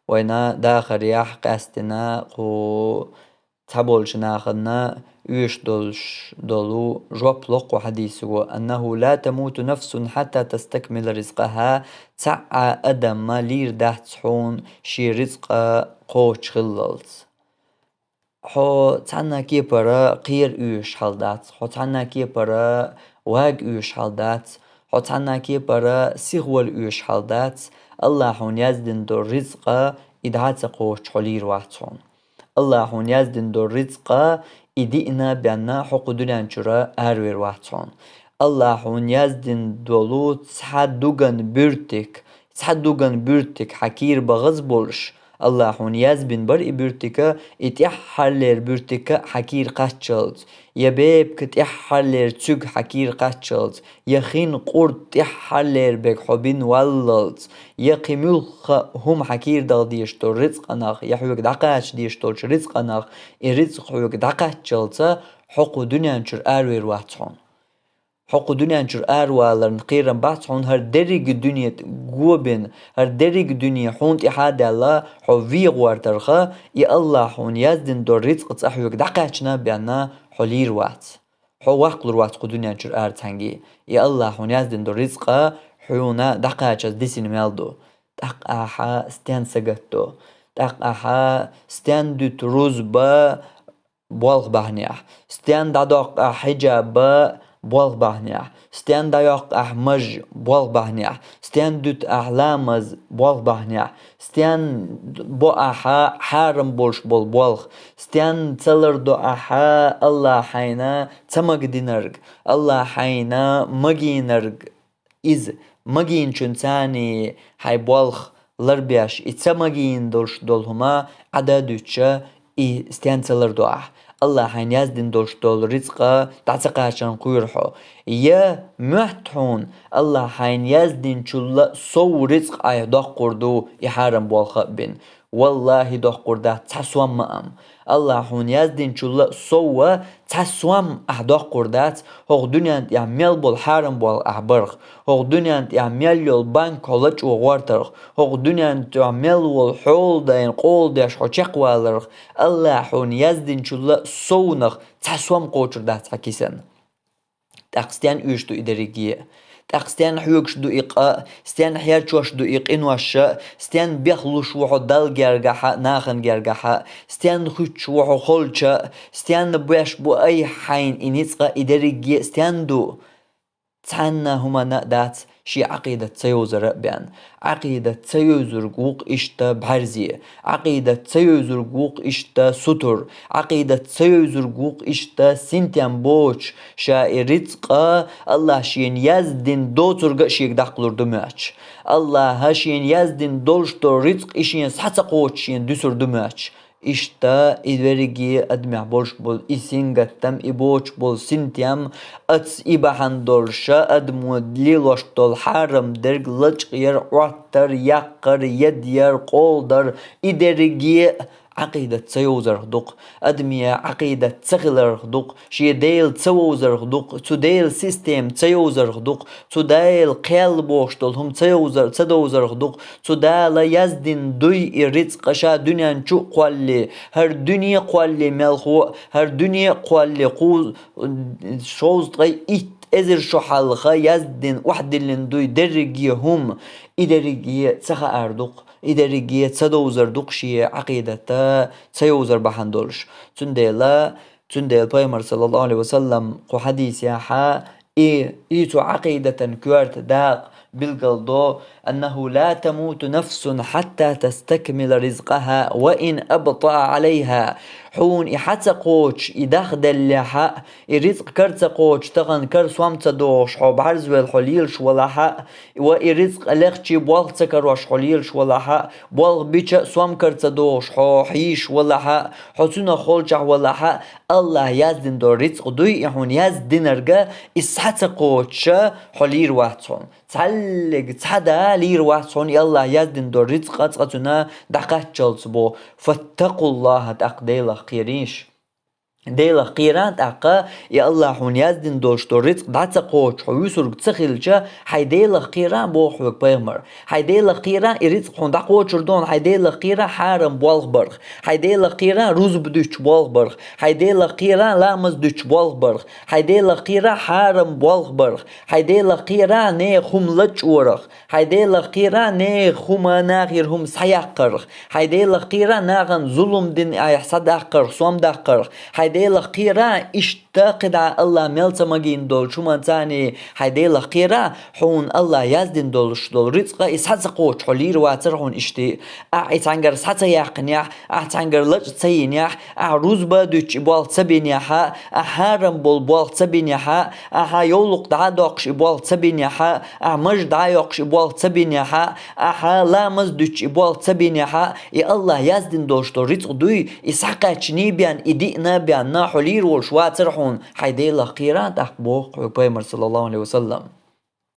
وينا داخل يح قاستنا قو تبولش ناخدنا يش دولو جواب لق حديثه أنه لا تموت نفس حتى تستكمل رزقها تسعى أدم ما لير دهت حون شي رزق قوش خللت حو تعنا كي برا قير يش حالدات حو تعنا كي برا واق يش حالدات حو تعنا كي برا سيغول يش حالدات الله حون يزدن دو رزق إدعات قوش حلير واتون الله هون يزدن دو رزقا إدينا بأننا حق دنيا جرا أروير واتون الله هون يزدن دولو تحدوغن بürتك حكير بغز بولش الله هون يزبن بر بürتك اتحرلر بürتك حكير قاتشلت يبيب كتحرلر تسوق حكير قاتشلت يخين قرد تحرلر بك حبين وللت يقيملخ هم حكير دغ ديشتو رزق اناخ يحوك دقاش ديشتو رزق اناخ رزق حوك دقاشلتا حقو دنيا نشر اروير واتون حق دنيا نشر أروالرن قيرن باتحون هر دريق دنيا قوبن هر دريق دنيا حونت إحادة الله حو في غوارترخا يا الله حون يزدن دور رزق تأحيوك دقاتشنا بأننا حلير وات حو وقلر وات قو دنيا نشر تنجي يا الله حون يزدن دور رزق حيونا دقاتش ديسين ميلدو دقاحا ستان سقتو دقاحا ستان دوت روز با بولغ بحنيح ستان دادوق حجاب بولغ بحنيح ستان دايوق مج بولغ بحنيح ستان دوت لامز بولغ بحنيح ستان بو حارم بولش بولغ ستان تلر دو الله حينا تمق دينرق الله حينا مجينرق إز مجين چنتاني هاي بولغ لربياش اتسمجين دولهما عددوچا استيان تلر دو الله حين يزدن دول رزقا تعتقاشن قيرحو يا محتحون الله حين يزدن چولا سو رزق اي دق قردو يحارم بولخ بين والله دق قرده تسوام مام الله حين يزدن چولا سو تسوام احدق قردات هو دنيا يعمل بول حارم بول احبرخ هو دنيا يعمل يول بان كولج وغوارترخ هو دنيا يعمل والحول دين قول داش حوچق والرخ الله حين يزدن چولا سونخ تسوام قوچردات حكيسن تاقستيان يشتو إداريجية تاقستيان حيوكش دو إيقا ستيان حيارچوش دو إيقين واشا ستيان بيخلوش وحو دال جارجاحا ناخن جارجاحا ستيان خوش وحو خلچا ستيان بيش بو أي حين إنيسقا إداريجية ستيان دو تحنا هما نقدات شي عقيدة تيوزر بيان عقيدة تيوزر قوق إشتا بحرزية عقيدة تيوزر قوق إشتا سطر عقيدة تيوزر قوق إشتا سنتيان بوش شا رزقا الله شين يزدن دوتر شيك دقلور دماش الله هاشين يزدن دولشتو رزق إشين سحسا قوش شين دوسر دماش İşte idverigi admih bolş bol isingattam iboç bol sintiam ats ibahan dolşa admudliloş dol haram derg laç yer uattar yakkar yedyar qoldar iderigi عقيدة تسيوزر خدوق أدمية عقيدة تسخلر خدوق شي ديل تسوزر خدوق تو ديل سيستم تسيوزر خدوق تو ديل قيل بوشتل هم تسدوزر خدوق تو ديل يزدن دوي إريتس قشا دنيا نشو قوالي هر دنيا قوالي ملخو هر دنيا قوالي قوز شوز طي إت إزر شو حلقة يزدن واحد اللي دوي درجي هم إدرجي تسخ أردوق إداريجية تسدوزر دوقشية عقيدة تسيوزر بحندولش تنديل بايمر صلى الله عليه وسلم قو حديث ياحا إيتو عقيدة كوارت داق بالقلدو أنه لا تموت نفس حتى تستكمل رزقها وإن أبطأ عليها حون إحاتة قوش إداخدل لحق إرزق كرت قوش تغن كر سوامت دوش حو بعرز والحليلش ولا حق وإرزق ألغشي بوالغ تكر وش حليلش ولا حق بوالغ بيشا سوام كرت دوش حو حيش ولا حق حسونا خولجح ولا حق الله يزدن دو رزق دوي إحون يزدن رجا إسحاتة قوش حلير واتون تعلق تحدا لير واتون يلا يزدن دو رزق أتغتنا دقات جلس بو فاتقوا الله تقديل خيريش ديلا قيران تاقا يا الله حون يزدن دوشتو رزق دعتا قوش حو يسرق تسخيلجا حي ديلا قيران بوحوك بيغمر حي ديلا قيران رزق حون دا قوش ردون حي ديلا قيران حارم بوالغ برغ حي ديلا قيران روز بدوش بوالغ برغ حي ديلا قيران لامز دوش بوالغ برغ حي ديلا قيران حارم بوالغ برغ حي ديلا قيران ني خم لج ورغ حي ديلا قيران ني خم ناغير هم سحياق قرغ حي ديلا قيران ناغن ظلم دين ايحصد اقرغ صوم دا قرغ هيدي قيرا اشتاقد على الله ملتا مجين دول شو مانتاني هيدي قيرا حون الله يزدن دولش دول رزقا اسحت قوت حلير واتر حون اشتي اتعنجر اسحت يقنيح اتعنجر لج تسينيح روز بدوش بوال تبينيح حرم بول تبينيح يولق دا دوقش بوال تبينيح مج دا يقش بوال تبينيح لامز دوش بوال تبينيح يا الله يزدن دولش دول رزق دوي اسحقا چنيبيان ادينا بأن حلير والشوات سرحون حيدي الله قيران تحت بوق بيمر صلى الله عليه وسلم.